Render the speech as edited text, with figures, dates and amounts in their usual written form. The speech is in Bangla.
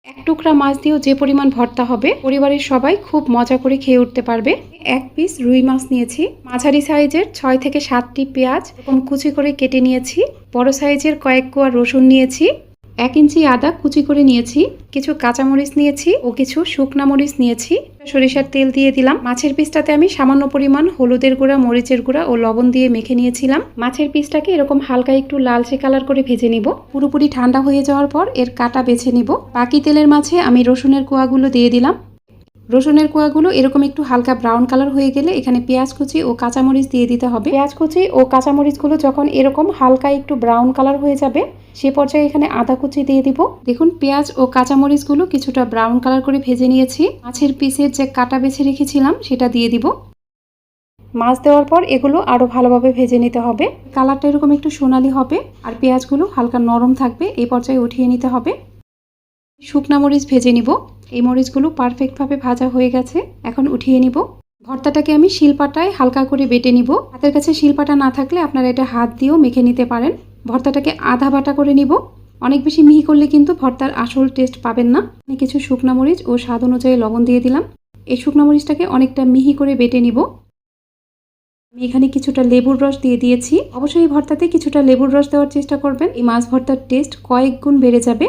এক টুকরা মাছ দিয়েও যে পরিমাণ ভর্তা হবে, পরিবারের সবাই খুব মজা করে খেয়ে উঠতে পারবে। এক পিস রুই মাছ নিয়েছি, মাঝারি সাইজের 6 থেকে 7টি পেঁয়াজ এরকম কুচি করে কেটে নিয়েছি, বড় সাইজের কয়েক কোয়া রসুন নিয়েছি, 1 ইঞ্চি আদা কুচি করে নিয়েছি, কিছু কাঁচামরিচ নিয়েছি ও কিছু শুকনা মরিচ নিয়েছি। সরিষার তেল দিয়ে দিলাম। মাছের পিসটাতে আমি সামান্য পরিমাণ হলুদের গুঁড়া, মরিচের গুঁড়া ও লবণ দিয়ে মেখে নিয়েছিলাম। মাছের পিসটাকে এরকম হালকা একটু লালচে কালার করে ভেজে নিব। পুরোপুরি ঠান্ডা হয়ে যাওয়ার পর এর কাটা বেছে নিব। বাকি তেলের মাঝে আমি রসুনের কোয়াগুলো দিয়ে দিলাম। রসুনের কোয়াগুলো এরকম একটু হালকা ব্রাউন কালার হয়ে গেলে এখানে পেঁয়াজ কুচি ও কাঁচামরিচ দিয়ে দিতে হবে। পেঁয়াজ কুচি ও কাঁচামরিচগুলো যখন এরকম হালকা একটু ব্রাউন কালার হয়ে যাবে, সে পর্যায়ে এখানে আদা কুচি দিয়ে দিব। দেখুন পেঁয়াজ ও কাঁচামরিচগুলো কিছুটা ব্রাউন কালার করে ভেজে নিয়েছি। মাছের পিসের যে কাটা বেছে রেখেছিলাম সেটা দিয়ে দিব। মাছ দেওয়ার পর এগুলো আরও ভালোভাবে ভেজে নিতে হবে। কালারটা এরকম একটু সোনালি হবে আর পেঁয়াজগুলো হালকা নরম থাকবে, এই পর্যায়ে উঠিয়ে নিতে হবে। শুকনা মরিচ ভেজে নিব। এই মরিচগুলো পারফেক্টভাবে ভাজা হয়ে গেছে, এখন উঠিয়ে নিব। ভর্তাটাকে আমি শিলপাটায় হালকা করে বেটে নিব। হাতের কাছে শিলপাটা না থাকলে আপনারা এটা হাত দিয়েও মেখে নিতে পারেন। ভর্তাটাকে আধা বাটা করে নিব। অনেক বেশি মিহি করলে কিন্তু ভর্তার আসল টেস্ট পাবেন না। আমি কিছু শুকনা মরিচ ও স্বাদ অনুযায়ী লবণ দিয়ে দিলাম। এই শুকনা মরিচটাকে অনেকটা মিহি করে বেটে নিব। আমি এখানে কিছুটা লেবুর রস দিয়ে দিয়েছি। অবশ্যই এই ভর্তাতে কিছুটা লেবুর রস দেওয়ার চেষ্টা করবেন, এই মাছ ভর্তার টেস্ট কয়েক গুণ বেড়ে যাবে।